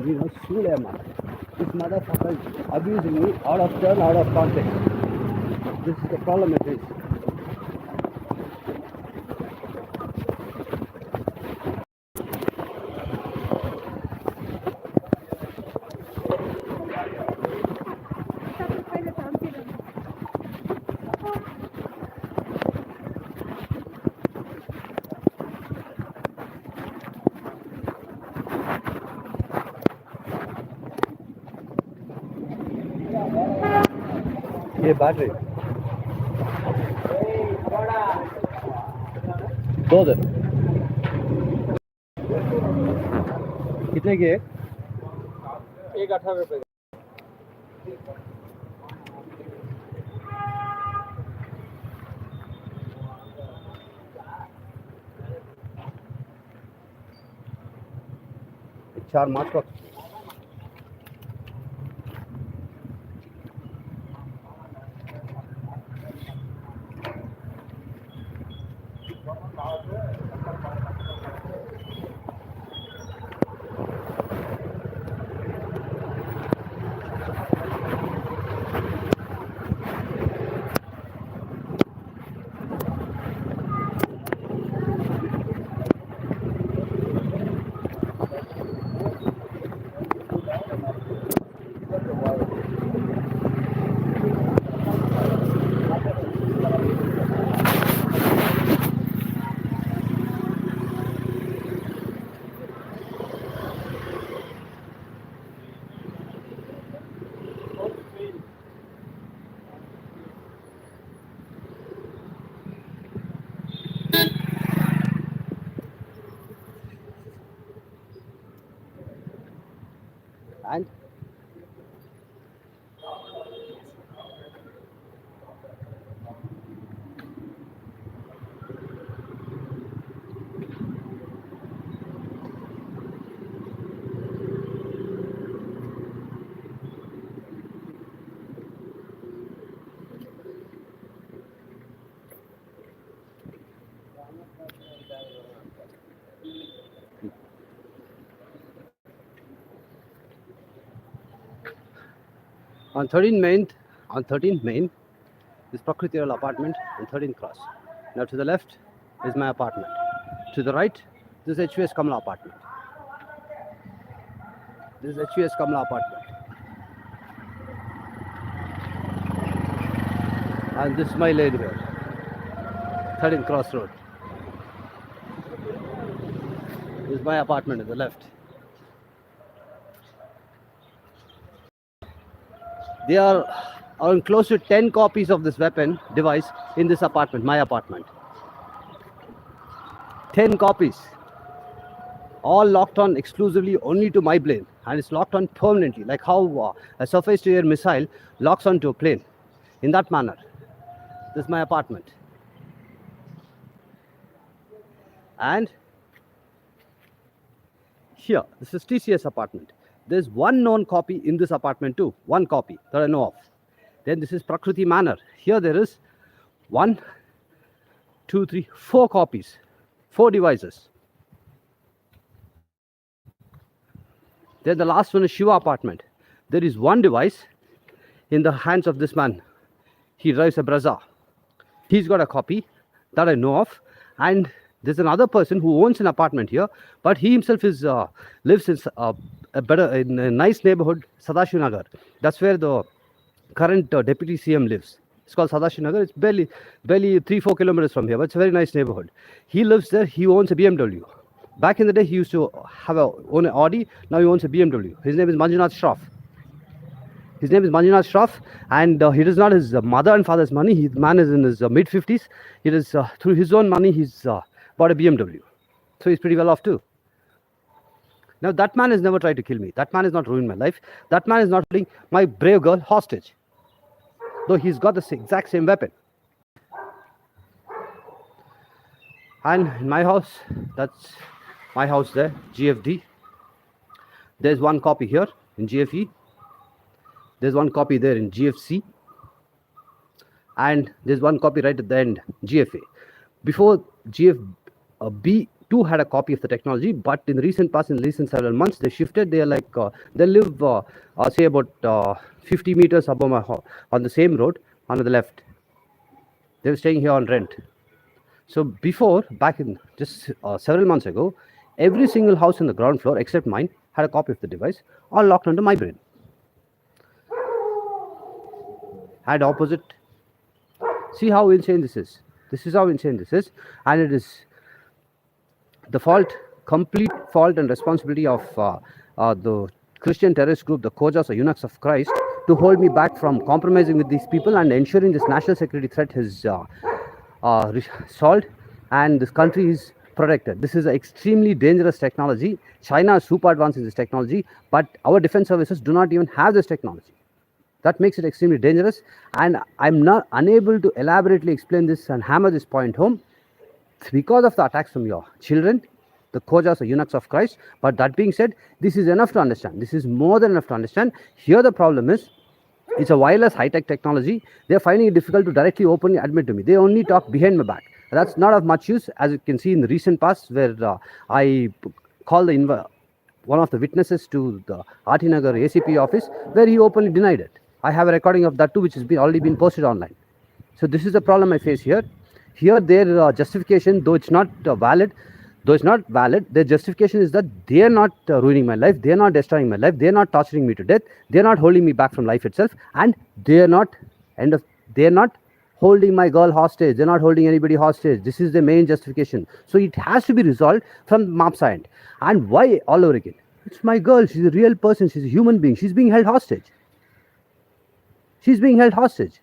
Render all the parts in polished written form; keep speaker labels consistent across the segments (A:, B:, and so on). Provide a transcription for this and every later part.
A: Nino Suleiman. This motherfucker is abusing me out of turn, out of context. This is the problem it is. ये battery दो दे कितने की है?
B: एक 18 रुपए।
A: चार मार्च का and on 13th Main is Prakriti Royal apartment on 13th Cross. Now to the left is my apartment. To the right, this is HVS Kamala apartment. This is HVS Kamala apartment. And this is my lane here. 13th Cross Road. This is my apartment to the left. There are around close to 10 copies of this weapon device in this apartment, my apartment. 10 copies. All locked on exclusively only to my plane. And it's locked on permanently, like how a surface-to-air missile locks onto a plane. In that manner. This is my apartment. And here, this is TCS apartment. There's one known copy in this apartment too. One copy that I know of. Then this is Prakriti Manor. Here there is 1, 2, 3, 4 copies. 4 devices. Then the last one is Shiva apartment. There is one device in the hands of this man. He drives a Brezza. He's got a copy that I know of. And there's another person who owns an apartment here, but he himself is lives in in a nice neighborhood, Sadashiv Nagar. That's where the current deputy CM lives. It's called Sadashiv Nagar. It's barely 3-4 kilometers from here, but it's a very nice neighborhood. He lives there. He owns a BMW. Back in the day, he used to own an Audi. Now he owns a BMW. His name is Manjunath Shroff. And he does not his mother and father's money. The man is in his mid-50s. He does through his own money. He's bought a BMW. So he's pretty well off too. Now that man has never tried to kill me. That man has not ruined my life. That man is not holding my brave girl hostage. Though he's got the exact same weapon. And in my house, that's my house there, GFD. There's one copy here in GFE. There's one copy there in GFC. And there's one copy right at the end, GFA. Before GFB2 too had a copy of the technology, but in the recent past, in the recent several months, they shifted. They are like, they live, say, about 50 meters above my house, on the same road, on the left. They were staying here on rent. So before, back in just several months ago, every single house in the ground floor, except mine, had a copy of the device, all locked under my brain. And opposite, see how insane this is. This is how insane this is, and it is the complete fault and responsibility of the Christian terrorist group, the Khojas or eunuchs of Christ, to hold me back from compromising with these people and ensuring this national security threat is solved and this country is protected. This is an extremely dangerous technology. China is super advanced in this technology, but our defense services do not even have this technology. That makes it extremely dangerous, and I'm not unable to elaborately explain this and hammer this point home. It's because of the attacks from your children, the Khojas or eunuchs of Christ. But that being said, this is enough to understand. This is more than enough to understand. Here the problem is, it's a wireless high-tech technology. They're finding it difficult to directly openly admit to me. They only talk behind my back. That's not of much use, as you can see in the recent past, where I called one of the witnesses to the RT Nagar ACP office, where he openly denied it. I have a recording of that too, which has already been posted online. So this is the problem I face here. Here their justification, though it's not valid, their justification is that they are not ruining my life, they are not destroying my life, they are not torturing me to death, they are not holding me back from life itself, and they are not holding my girl hostage, they're not holding anybody hostage. This is the main justification. So it has to be resolved from MAP's end. And why all over again? It's my girl, she's a real person, she's a human being, she's being held hostage. She's being held hostage.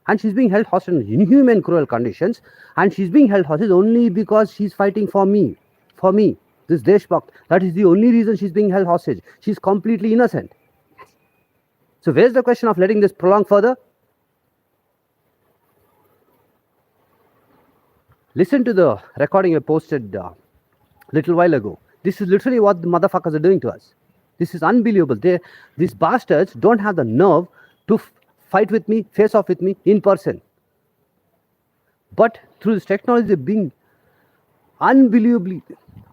A: And she's being held hostage in inhuman, cruel conditions. And she's being held hostage only because she's fighting for me. For me, this Deshbhakt. That is the only reason she's being held hostage. She's completely innocent. So where's the question of letting this prolong further? Listen to the recording I posted a little while ago. This is literally what the motherfuckers are doing to us. This is unbelievable. These bastards don't have the nerve to fight with me, face off with me in person. But through this technology, they're being unbelievably,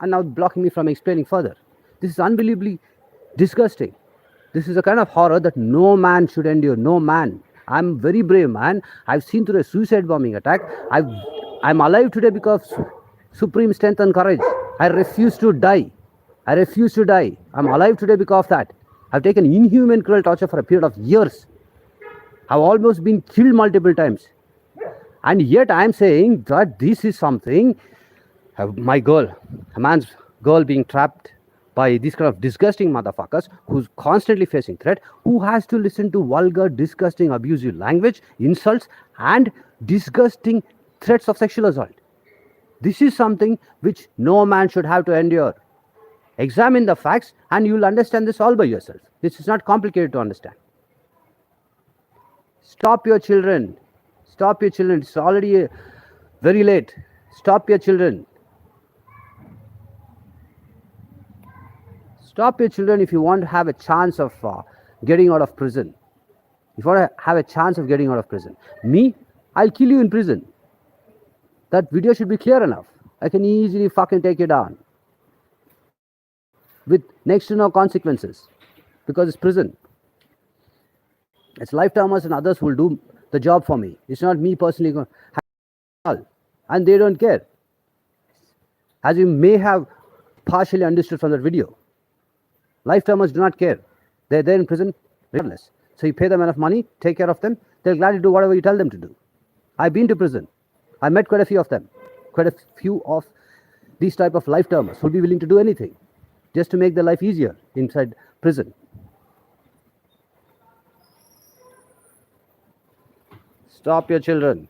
A: and now blocking me from explaining further. This is unbelievably disgusting. This is a kind of horror that no man should endure. No man. I'm very brave man. I've seen through a suicide bombing attack. I'm alive today because of supreme strength and courage. I refuse to die. I refuse to die. I'm alive today because of that. I've taken inhuman cruel torture for a period of years. I've almost been killed multiple times. And yet I'm saying that this is something, my girl, a man's girl being trapped by these kind of disgusting motherfuckers who's constantly facing threat, who has to listen to vulgar, disgusting, abusive language, insults, and disgusting threats of sexual assault. This is something which no man should have to endure. Examine the facts and you'll understand this all by yourself. This is not complicated to understand. Stop your children. Stop your children. It's already very late. Stop your children. Stop your children if you want to have a chance of getting out of prison. If you want to have a chance of getting out of prison. Me, I'll kill you in prison. That video should be clear enough. I can easily fucking take you down. With next to no consequences. Because it's prison. It's lifetimers and others who will do the job for me. It's not me personally going to have. And they don't care. As you may have partially understood from that video. Lifetimers do not care. They're there in prison regardless. So you pay them enough money, take care of them, they'll gladly do whatever you tell them to do. I've been to prison. I met quite a few of them. Quite a few of these type of lifetimers who'll be willing to do anything just to make their life easier inside prison. Stop your children.